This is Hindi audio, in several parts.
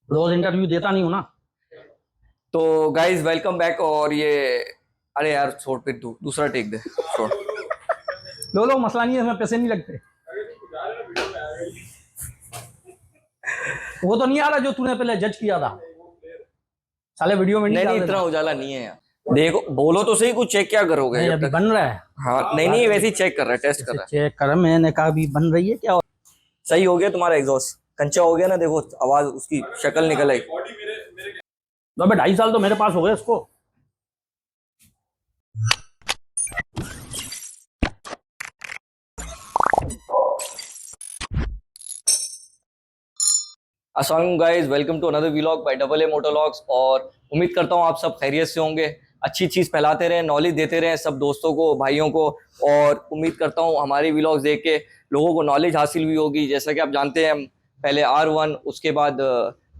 रोज इंटरव्यू देता नहीं हूँ ना। तो गाइज वेलकम बैक। और ये अरे यार छोड़, फिर तू दूसरा टेक दे, छोड़। लो लो, मसला नहीं है, इसमें पैसे नहीं लगते। वो तो नहीं आ रहा जो तूने पहले जज किया था, साले वीडियो में नहीं नहीं नहीं, डाल इतना देना। उजाला नहीं है यार। देखो बोलो तो सही, कुछ चेक क्या करोगे नहीं जब अभी तक। बन रहा है। हाँ नहीं नहीं, वैसे ही चेक कर रहा है, टेस्ट कर इसे रहा है। चेक कर, मैंने कहा अभी बन रही है क्या। सही हो गया तुम्हारा एग्जॉस्ट, कंचा हो गया ना, देखो आवाज उसकी शक्ल निकल आई। तो अबे 2.5 साल तो मेरे पास हो गए इसको। अस्सलाम guys, welcome to another vlog by double A Motologs. और उम्मीद करता हूँ आप सब खैरियत से होंगे, अच्छी चीज़ फैलाते रहें, नॉलेज देते रहें सब दोस्तों को, भाइयों को। और उम्मीद करता हूँ हमारी व्लॉग्स देख के लोगों को नॉलेज हासिल भी होगी। जैसा कि आप जानते हैं, हम पहले R1, उसके बाद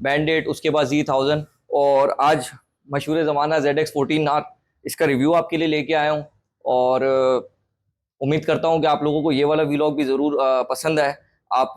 बैंडेट, उसके बाद Z1000, और आज मशहूर ज़माना ZX14R, इसका रिव्यू आपके लिए लेके आया हूँ। और उम्मीद करता हूँ कि आप लोगों को ये वाला व्लॉग भी ज़रूर पसंद आए। आप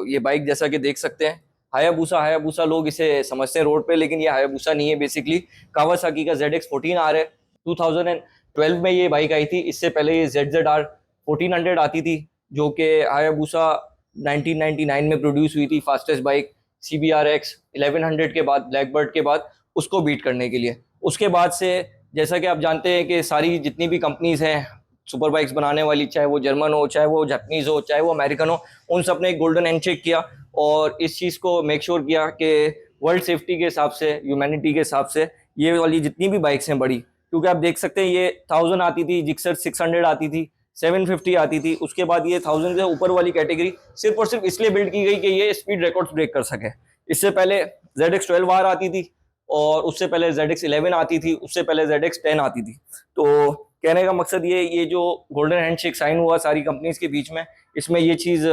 ये बाइक जैसा कि देख सकते हैं, हायाबुसा। हायाबुसा लोग इसे समझते हैं रोड पे, लेकिन ये हायाबुसा नहीं है, बेसिकली कावासाकी का ZX14R है। 2012 में ये बाइक आई थी। इससे पहले ये ZZR 1400 आती थी, जो कि हायाबुसा 1999 में प्रोड्यूस हुई थी, फास्टेस्ट बाइक। CBRX 1100 के बाद, ब्लैकबर्ड के बाद, उसको बीट करने के लिए। उसके बाद से जैसा कि आप जानते हैं कि सारी जितनी भी कंपनीज हैं सुपर बाइक्स बनाने वाली, चाहे वो जर्मन हो, चाहे वो जापानीज हो, चाहे वो अमेरिकन हो, उन सब ने एक गोल्डन हैंडशेक किया और इस चीज़ को मेक श्योर किया कि वर्ल्ड सेफ्टी के हिसाब से, ह्यूमैनिटी के हिसाब से, ये वाली जितनी भी बाइक्स हैं बड़ी, क्योंकि आप देख सकते हैं ये 1000 आती थी, जिक्सर 600 आती थी, 750 आती थी, उसके बाद ये 1000 से ऊपर वाली कैटेगरी सिर्फ और सिर्फ इसलिए बिल्ड की गई कि ये स्पीड रिकॉर्ड्स ब्रेक कर सके। इससे पहले ZX12R आती थी, और उससे पहले ZX11 आती थी, उससे पहले ZX10 आती थी। तो कहने का मकसद ये जो गोल्डन हैंडशेक साइन हुआ सारी कंपनीज के बीच में, इसमें ये चीज़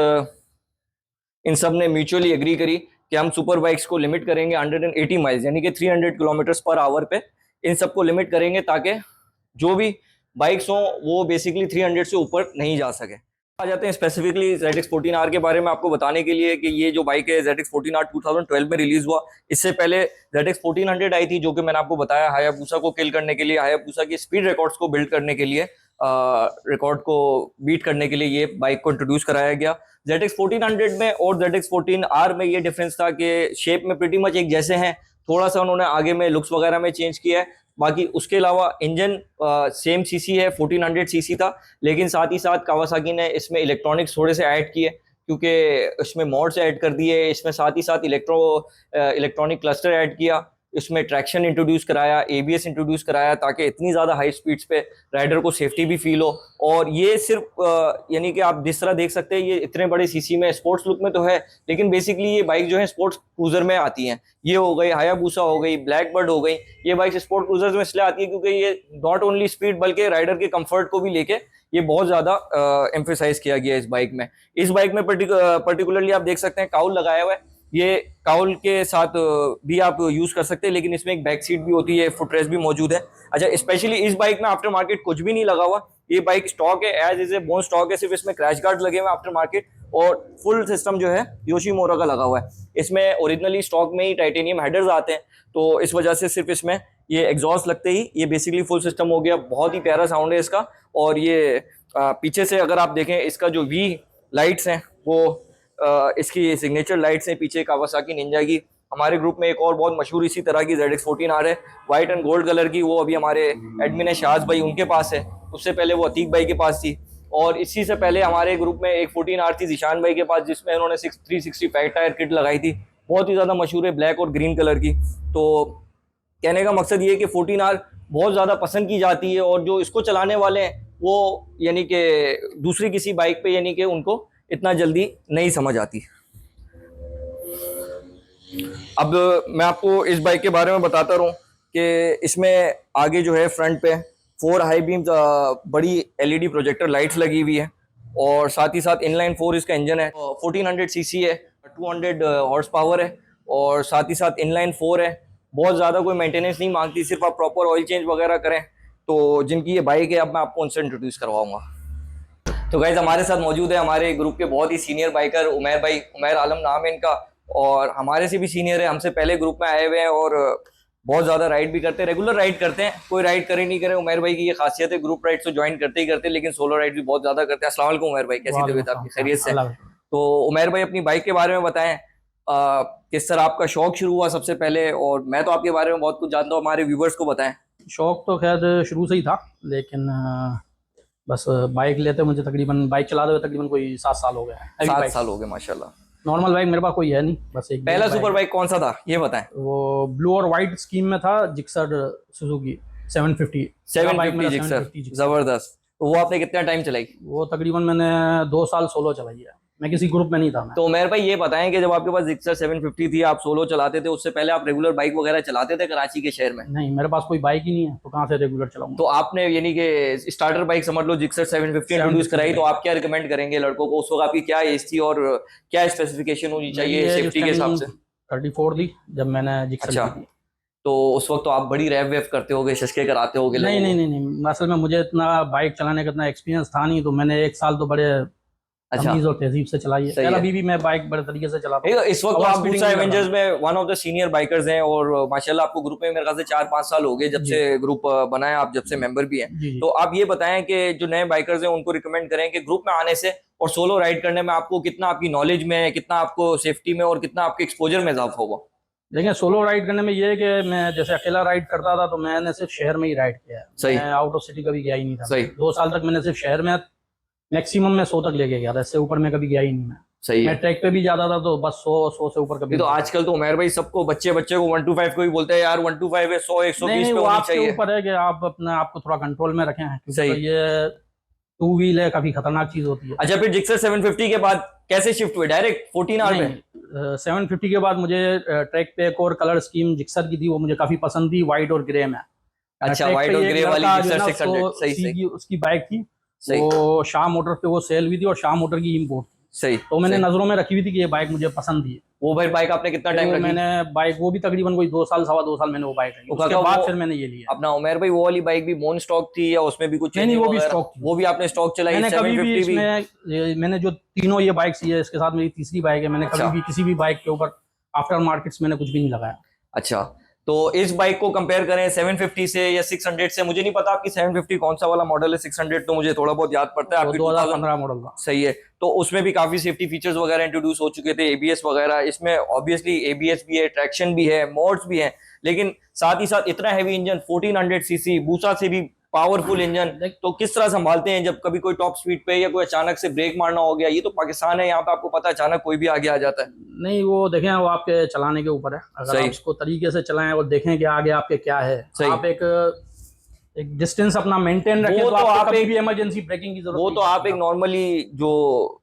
इन सब ने म्यूचुअली एग्री करी कि हम सुपर बाइक्स को लिमिट करेंगे 180 माइल्स, यानी कि 300 किलोमीटर पर आवर पे इन सबको लिमिट करेंगे, ताकि जो भी बाइक्स हों वो बेसिकली 300 से ऊपर नहीं जा सके। आ जाते हैं स्पेसिफिकली ZX14R के बारे में आपको बताने के लिए कि ये जो बाइक है ZX14R 2012 में रिलीज हुआ। इससे पहले ZX1400 आई थी, जो कि मैंने आपको बताया हायाबुसा को किल करने के लिए, हायाबुसा की स्पीड रिकॉर्ड्स को बिल्ड करने के लिए, रिकॉर्ड को बीट करने के लिए ये बाइक को इंट्रोड्यूस कराया गया। ZX1400 में और ZX14R में ये डिफरेंस था कि शेप में प्रीटी मच एक जैसे हैं, थोड़ा सा उन्होंने आगे में लुक्स वगैरह में चेंज किया है। बाकी उसके अलावा इंजन सेम सीसी है, 1400 सीसी था, लेकिन साथ ही साथ कावासाकी ने इसमें इलेक्ट्रॉनिक्स थोड़े से ऐड किए, क्योंकि इसमें मॉड्स ऐड कर दिए, इसमें साथ ही साथ इलेक्ट्रॉनिक क्लस्टर ऐड किया, इसमें ट्रैक्शन इंट्रोड्यूस कराया, ABS इंट्रोड्यूस कराया, ताकि इतनी ज़्यादा हाई स्पीड्स पे राइडर को सेफ्टी भी फील हो। और ये सिर्फ यानी कि आप जिस तरह देख सकते हैं, ये इतने बड़े सीसी में स्पोर्ट्स लुक में तो है, लेकिन बेसिकली ये बाइक जो है स्पोर्ट्स क्रूजर में आती हैं। ये हो गई हायाबुसा, हो गई ब्लैकबर्ड, हो गई, ये बाइक स्पोर्ट क्रूजर्स में इसलिए आती है क्योंकि ये नॉट ओनली स्पीड बल्कि राइडर के कंफर्ट को भी लेके ये बहुत ज्यादा एम्फेसाइज किया गया है इस बाइक में। इस बाइक में पर्टिकुलरली आप देख सकते हैं काउल लगाया हुआ है। ये काउल के साथ भी आप यूज कर सकते हैं, लेकिन इसमें एक बैक सीट भी होती है, फुटरेस्ट भी मौजूद है। अच्छा, स्पेशली इस बाइक में आफ्टर मार्केट कुछ भी नहीं लगा हुआ, ये बाइक स्टॉक है, as is a bone stock है, सिर्फ इसमें क्रैश गार्ड लगे हुए आफ्टर मार्केट, और फुल सिस्टम जो है योशीमोरा का लगा हुआ है। इसमें ओरिजिनली स्टॉक में ही टाइटेनियम हेडर्स आते हैं, तो इस वजह से सिर्फ इसमें ये एग्जॉस्ट लगते ही ये बेसिकली फुल सिस्टम हो गया। बहुत ही प्यारा साउंड है इसका। और ये पीछे से अगर आप देखें, इसका जो V लाइट्स हैं वो इसकी सिग्नेचर लाइट्स हैं पीछे कावासाकी निंजा की। हमारे ग्रुप में एक और बहुत मशहूर इसी तरह की ZX14R है, व्हाइट एंड गोल्ड कलर की, वो अभी हमारे एडमिन है शाहज भाई, उनके पास है। उससे पहले वो अतीक भाई के पास थी, और इसी से पहले हमारे ग्रुप में एक 14R थी जिशान भाई के पास, जिसमें उन्होंने 365 टायर किट लगाई थी, बहुत ही ज़्यादा मशहूर है, ब्लैक और ग्रीन कलर की। तो कहने का मकसद ये है कि 14R बहुत ज़्यादा पसंद की जाती है, और जो इसको चलाने वाले हैं वो यानी कि दूसरी किसी बाइक पे यानी कि उनको इतना जल्दी नहीं समझ आती। अब मैं आपको इस बाइक के बारे में बताता रहूँ कि इसमें आगे जो है फ्रंट पे 4 हाई बीम बड़ी LED प्रोजेक्टर लाइट्स लगी हुई है, और साथ ही साथ इनलाइन 4 इसका इंजन है, 1400 सीसी है, 200 हॉर्स पावर है, और साथ ही साथ इनलाइन 4 है। बहुत ज़्यादा कोई मेंटेनेंस नहीं मांगती, सिर्फ आप प्रॉपर ऑयल चेंज वगैरह करें। तो जिनकी ये बाइक है, अब मैं आपको उनसे इंट्रोड्यूस करवाऊंगा। तो गाइज हमारे साथ मौजूद है हमारे ग्रुप के बहुत ही सीनियर बाइकर उमैर भाई, उमैर आलम नाम है इनका, और हमारे से भी सीनियर है, हमसे पहले ग्रुप में आए हुए हैं और बहुत ज्यादा राइड भी करते हैं, रेगुलर राइड करते हैं, कोई राइड करे नहीं करे। उमर भाई की ये खासियत है, ग्रुप राइड तो ज्वाइन करते ही करते हैं, लेकिन सोलो राइड भी बहुत ज्यादा करते हैं। अस्सलाम वालेकुम उमर भाई, कैसी तबीयत आपकी, खैरियत से? तो उमर भाई अपनी बाइक के बारे में बताएं, किस तरह आपका शौक शुरू हुआ सबसे पहले, और मैं तो आपके बारे में बहुत कुछ जानता हूँ, हमारे व्यूवर्स को बताएं। शौक तो खैर शुरू से ही था, लेकिन बस बाइक लेते मुझे तकरीबन, बाइक चलाते हुए तकरीबन कोई 7 साल हो गए। 7 साल हो गए माशाल्लाह। नॉर्मल बाइक मेरे पास कोई है नहीं, बस एक पहला सुपर बाइक कौन सा था ये बताएं? वो ब्लू और वाइट स्कीम में था, जिक्सर सुजुकी 750 जिक्सर, जबरदस्त। तो वो आपने कितना टाइम चलाई? वो तकरीबन मैंने 2 साल सोलो चलाई है, मैं किसी ग्रुप में नहीं था मैं। तो उमर भाई ये बताएं कि जब आपके पास जिक्सर 750 थी, आप सोलो चलाते थे, उससे पहले आप रेगुलर बाइक वगैरह चलाते थे कराची के शहर में? नहीं, मेरे पास कोई बाइक ही नहीं है, तो कहाँ से रेगुलर चलाऊंगा। तो आपने यानी कि स्टार्टर बाइक समझ लो जिक्सर 750 इंट्रोड्यूस कराई, तो आप क्या रिकमेंड करेंगे लड़कों को? उस वक्त आपकी क्या एज थी और क्या स्पेसिफिकेशन होनी चाहिए सेफ्टी के हिसाब से? 34 थी जब मैंने जिक्सर अच्छा, तो उस वक्त तो आप बड़ी रैव वेव करते होगे, शशके कराते होगे? नहीं नहीं नहीं नहीं, असल में मुझे इतना बाइक चलाने का इतना एक्सपीरियंस था नहीं, तो मैंने 1 साल तो बड़े तमीज और तहजीब से चलाई है। अभी भी मैं बाइक बड़े तरीके से चलाता हूं। इस वक्त आप बूसा एवेंजर्स में one of the senior bikers हैं, और माशाल्लाह आपको ग्रुप में मेरे ख्याल से 4-5 साल हो गए जब से ग्रुप बना है, आप जब से मेंबर भी हैं। तो आप ये बताएं कि जो नए बाइकर्स हैं उनको रिकमेंड करें कि ग्रुप में आने से और सोलो राइड करने में आपको कितना, आपकी नॉलेज में कितना, आपको सेफ्टी में और कितना आपके एक्सपोजर में इजाफा होगा? देखिए, सोलो राइड करने में ये है कि मैं जैसे अकेला राइड करता था तो मैंने सिर्फ शहर में ही राइड किया है। सही। मैं आउट ऑफ सिटी कभी गया ही नहीं था। सही। 2 साल तक मैंने सिर्फ शहर में, मैक्सिमम मैं 100 तक लेके गया था, इससे ऊपर मैं कभी गया ही नहीं। मैं सही मैं ट्रैक पे भी जाता था तो बस 100 से ऊपर कभी। तो आजकल तो उमर भाई सबको, बच्चे को 125 को ही बोलते हैं यार, 125 है, 100-120 पे होनी चाहिए। ऊपर है कि आप अपने आप को थोड़ा कंट्रोल में रखें, क्योंकि ये 2 व्हील है, काफी खतरनाक चीज होती है। अच्छा, फिर जिक्सर 750 के बाद कैसे शिफ्ट हुए डायरेक्ट 14R पे? 750 के बाद मुझे ट्रैक पे एक और कलर स्कीम जिक्सर की थी, वो मुझे काफी पसंद थी, व्हाइट और ग्रे में। अच्छा, व्हाइट और ग्रे वाली जिक्सर 600, सही उसकी बाइक थी, वो शाह मोटर पे वो सेल हुई थी, और शाह मोटर की इंपोर्ट थी। सही। तो मैंने नजरों में रखी हुई थी कि ये बाइक मुझे पसंद थी। वो भाई बाइक आपने कितना टाइम रखी? मैंने बाइक वो भी तकरीबन कोई 2 साल, 2.25 साल मैंने वो बाइक रखी, उसके बाद फिर मैंने ये लिया अपना। उमर भाई वो वाली बाइक भी मोन स्टॉक थी या उसमें भी कुछ? नहीं, वो भी स्टॉक थी। वो भी आपने स्टॉक चलाई? मैंने कभी भी इसमें, मैंने जो तीनों ये बाइक सी है, इसके साथ मेरी तीसरी बाइक है, मैंने कभी भी किसी भी बाइक के ऊपर आफ्टर मार्केट्स मैंने कुछ भी नहीं लगाया। अच्छा, तो इस बाइक को कंपेयर करें 750 से या 600 से, मुझे नहीं पता आपकी 750 कौन सा वाला मॉडल है, 600 तो मुझे थोड़ा बहुत याद पड़ता है, आपकी 2015 मॉडल था। सही है। तो उसमें भी काफी सेफ्टी फीचर्स वगैरह इंट्रोड्यूस हो चुके थे, एबीएस वगैरह। इसमें ऑब्वियसली एबीएस भी है, ट्रैक्शन भी है, मोड्स भी है, लेकिन साथ ही साथ इतना हैवी इंजन, 1400 सीसी, बूसा से भी पावरफुल इंजन। तो किस तरह संभालते हैं जब कभी कोई टॉप स्पीड पे या कोई अचानक से ब्रेक मारना हो गया? ये तो पाकिस्तान है, यहाँ पे आपको पता है अचानक कोई भी आगे आ जाता है। नहीं, वो देखें, वो आपके चलाने के ऊपर है। अगर आप उसको तरीके से चलाएं और देखें कि आगे आपके क्या है, आप एक डिस्टेंस अपना मेंटेन रखें, तो आप कभी भी इमरजेंसी ब्रेकिंग की जरूरत वो तो आप एक नॉर्मली जो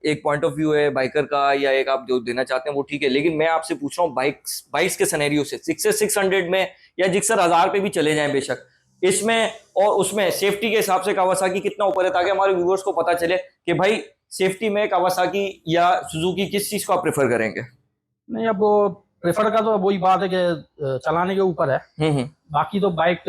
एक पॉइंट ऑफ व्यू है बाइकर का, या एक आप जो देना चाहते हैं वो ठीक है, लेकिन मैं आपसे पूछ रहा हूँ बाइक्स के सिनेरियो से, 600 में या जिक्सर 1000 पे भी चले जाएं बेशक, इसमें और उसमें सेफ्टी के हिसाब से कावासाकी कितना ऊपर है, ताकि हमारे व्यूअर्स को पता चले कि भाई सेफ्टी में कावासाकी या सुजुकी किस चीज को आप प्रेफर करेंगे? नहीं, अब वो प्रेफर का तो वही बात है कि चलाने के ऊपर है। बाकी तो बाइक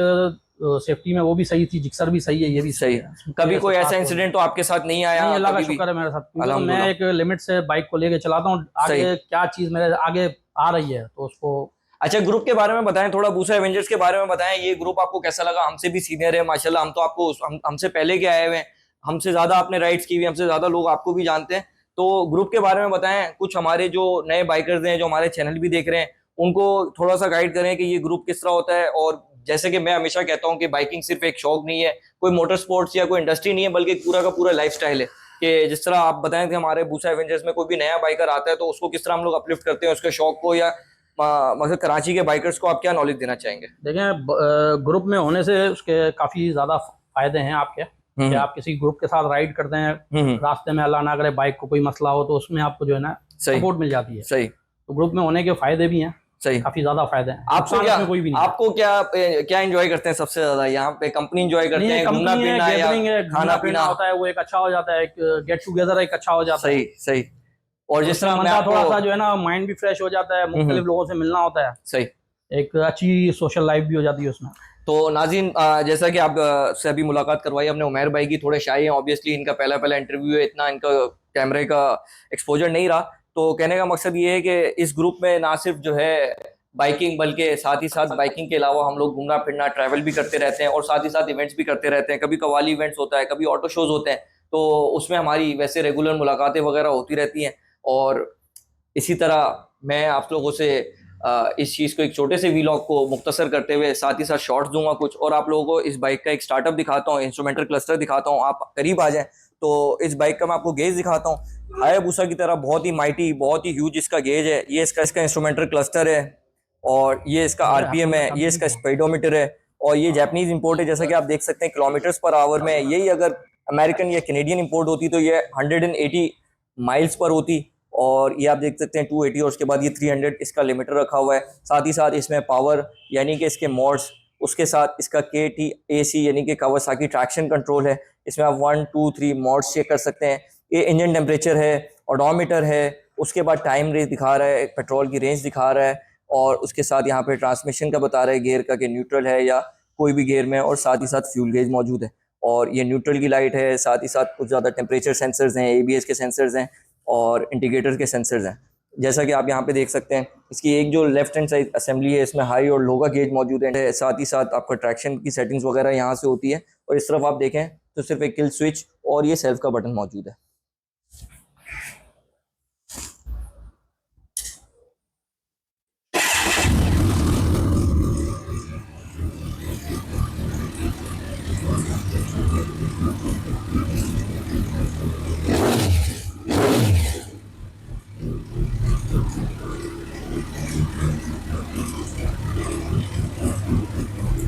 सेफ्टी में वो भी सही थी, जिक्सर भी सही है, ये भी सही है। कभी कोई ऐसा इंसिडेंट तो आपके साथ नहीं आया? नहीं, अल्लाह का शुक्र है मेरे साथ। तो मैं एक लिमिट से बाइक को लेके चलाता हूँ, आगे क्या चीज मेरे आगे आ रही है तो उसको। अच्छा, ग्रुप के बारे में बताएं थोड़ा, बूसा एवेंजर्स के बारे में बताएं। ये ग्रुप आपको कैसा लगा? हमसे भी सीनियर है माशाल्लाह, हम तो आपको हमसे पहले के आए हुए हैं, हमसे ज्यादा आपने राइड्स की हुई, हमसे ज्यादा लोग आपको भी जानते हैं। तो ग्रुप के बारे में बताएं कुछ, हमारे जो नए बाइकर्स हैं जो हमारे चैनल भी देख रहे हैं उनको थोड़ा सा गाइड करें कि ये ग्रुप किस तरह होता है। और जैसे कि मैं हमेशा कहता हूँ कि बाइकिंग सिर्फ एक शौक नहीं है, कोई मोटर स्पोर्ट्स या कोई इंडस्ट्री नहीं है, बल्कि पूरा का पूरा लाइफस्टाइल है। कि जिस तरह आप बताएं कि हमारे बूसा एवेंजर्स में कोई भी नया बाइकर आता है तो उसको किस तरह हम लोग अपलिफ्ट करते हैं उसके शौक को, या मतलब कराची के बाइकर्स को आप क्या नॉलेज देना चाहेंगे? देखें, ग्रुप में होने से उसके काफी ज्यादा फायदे हैं आपके, कि आप किसी ग्रुप के साथ राइड करते हैं, रास्ते में अल्लाह ना करे बाइक को कोई मसला हो तो उसमें आपको जो है ना सपोर्ट मिल जाती है। सही। तो ग्रुप में होने के फायदे भी हैं, सही, काफी ज्यादा फायदे हैं। आपको क्या एंजॉय करते हैं सबसे ज्यादा? यहाँ पे कंपनी एंजॉय करते हैं, घूमना पीना या खाना पीना होता है, वो एक अच्छा हो जाता है, एक गेट टुगेदर एक अच्छा हो जाता है। सही सही। और जिस तरह मैं थोड़ा सा जो है ना माइंड भी फ्रेश हो जाता है, मुख्तलिफ लोगों से मिलना होता है। सही। एक अच्छी सोशल लाइफ भी हो जाती है उसमें। तो नाज़रीन, जैसा कि आप से अभी मुलाकात करवाई हमने उमर भाई की, थोड़े शाई हैं ऑब्वियसली, इनका पहला इंटरव्यू है, इतना इनका कैमरे का एक्सपोजर नहीं रहा, तो कहने का मकसद ये है कि इस ग्रुप में ना सिर्फ जो है बाइकिंग, बल्कि साथ ही साथ बाइकिंग के अलावा हम लोग घूमना फिरना, ट्रैवल भी करते रहते हैं और साथ ही साथ इवेंट्स भी करते रहते हैं। कभी कवाली इवेंट्स होता है, कभी ऑटो शोज होते हैं, तो उसमें हमारी वैसे रेगुलर मुलाकातें वगैरह होती रहती हैं। और इसी तरह मैं आप लोगों से इस चीज़ को एक छोटे से वीलॉग को मुख्तसर करते हुए साथ ही साथ शॉर्ट्स दूंगा कुछ, और आप लोगों को इस बाइक का एक स्टार्टअप दिखाता हूँ, इंस्ट्रूमेंटल क्लस्टर दिखाता हूँ। आप करीब आ जाएं तो इस बाइक का मैं आपको गेज दिखाता हूँ। हायाबुसा की तरह बहुत ही माइटी, बहुत ही ह्यूज इसका गेज है। ये इसका इंस्ट्रूमेंटल क्लस्टर है, और ये इसका आरपीएम है, ये इसका स्पीडोमीटर है, और ये जापानीज इंपोर्ट है। जैसा कि आप देख सकते हैं किलोमीटर्स पर आवर में, यही अगर अमेरिकन या कैनेडियन इंपोर्ट होती तो ये 180 माइल्स पर होती, और ये आप देख सकते हैं 280, और उसके बाद ये 300 इसका लिमिटर रखा हुआ है। साथ ही साथ इसमें पावर यानी कि इसके मोड्स, उसके साथ इसका KTAC यानी कि कावासाकी ट्रैक्शन कंट्रोल है। इसमें आप 1 2 3 मोड्स चेक कर सकते हैं। ये इंजन टेम्परेचर है, ओडोमीटर है, उसके बाद टाइम रेंज दिखा रहा है, पेट्रोल की रेंज दिखा रहा है, और उसके साथ यहाँ पे ट्रांसमिशन का बता रहा है, गियर का कि न्यूट्रल है या कोई भी गियर में, और साथ ही साथ फ्यूल गेज मौजूद है। और ये न्यूट्रल की लाइट है, साथ ही साथ कुछ ज़्यादा टेम्परेचर सेंसर्स हैं, ABS के सेंसर्स हैं, और इंडिकेटर के सेंसर्स हैं। जैसा कि आप यहाँ पे देख सकते हैं, इसकी एक जो लेफ्ट हैंड साइड असेंबली है, इसमें हाई और लो का गेज मौजूद है। साथ ही साथ आपका ट्रैक्शन की सेटिंग्स वगैरह यहाँ से होती है। और इस तरफ आप देखें तो सिर्फ एक किल स्विच और ये सेल्फ का बटन मौजूद है।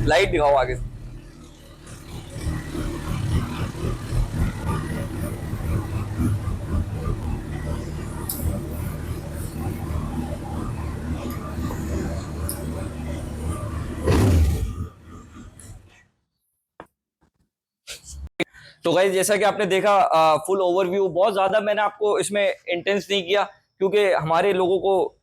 लाइट दिखाओ आगे से। तो गाइस जैसा कि आपने देखा फुल ओवरव्यू, बहुत ज़्यादा मैंने आपको इसमें इंटेंस नहीं किया, क्योंकि हमारे लोगों को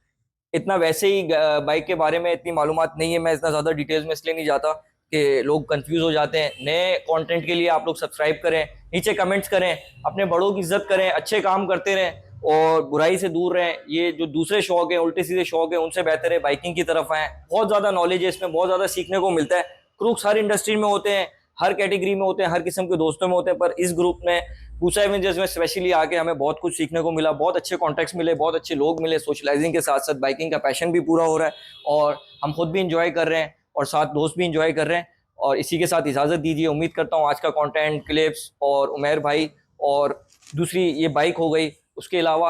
इतना वैसे ही बाइक के बारे में इतनी मालूमात नहीं है। मैं इतना ज़्यादा डिटेल्स में इसलिए नहीं जाता कि लोग कंफ्यूज हो जाते हैं। नए कंटेंट के लिए आप लोग सब्सक्राइब करें, नीचे कमेंट्स करें, अपने बड़ों की इज्जत करें, अच्छे काम करते रहें और बुराई से दूर रहें। ये जो दूसरे शौक हैं, उल्टे सीधे शौक है, उनसे बेहतर है बाइकिंग की तरफ आएँ। बहुत ज़्यादा नॉलेज है इसमें, बहुत ज़्यादा सीखने को मिलता है। क्रूक्स हर इंडस्ट्री में होते हैं, हर कैटेगरी में होते हैं, हर किस्म के दोस्तों में होते हैं, पर इस ग्रुप में पूसा एवेंजर्स में स्पेशली आके हमें बहुत कुछ सीखने को मिला। बहुत अच्छे कॉन्टैक्ट्स मिले, बहुत अच्छे लोग मिले, सोशलाइजिंग के साथ साथ बाइकिंग का पैशन भी पूरा हो रहा है, और हम खुद भी इंजॉय कर रहे हैं और साथ दोस्त भी इंजॉय कर रहे हैं। और इसी के साथ इजाज़त दीजिए। उम्मीद करता हूँ आज का कंटेंट, क्लिप्स और उमेर भाई और दूसरी ये बाइक हो गई, उसके अलावा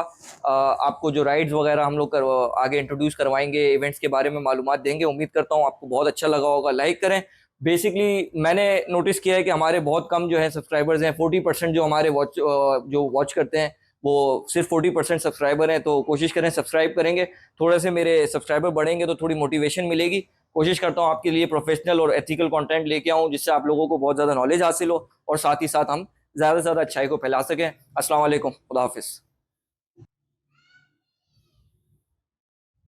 आपको जो राइड्स वगैरह हम लोग आगे इंट्रोड्यूस करवाएंगे, इवेंट्स के बारे में मालूमात देंगे। उम्मीद करता हूँ आपको बहुत अच्छा लगा होगा। लाइक करें। बेसिकली मैंने नोटिस किया है कि हमारे बहुत कम जो है सब्सक्राइबर्स हैं। 40% जो हमारे वॉच करते हैं वो सिर्फ 40% सब्सक्राइबर हैं। तो कोशिश करें, सब्सक्राइब करेंगे, थोड़े से मेरे सब्सक्राइबर बढ़ेंगे तो थोड़ी मोटिवेशन मिलेगी। कोशिश करता हूँ आपके लिए प्रोफेशनल और एथिकल कंटेंट लेके आऊँ, जिससे आप लोगों को बहुत ज़्यादा नॉलेज हासिल हो और साथ ही साथ हम ज़्यादा से ज़्यादा अच्छाई को फैला सकें। अस्सलाम वालेकुम, खुदा हाफिज़।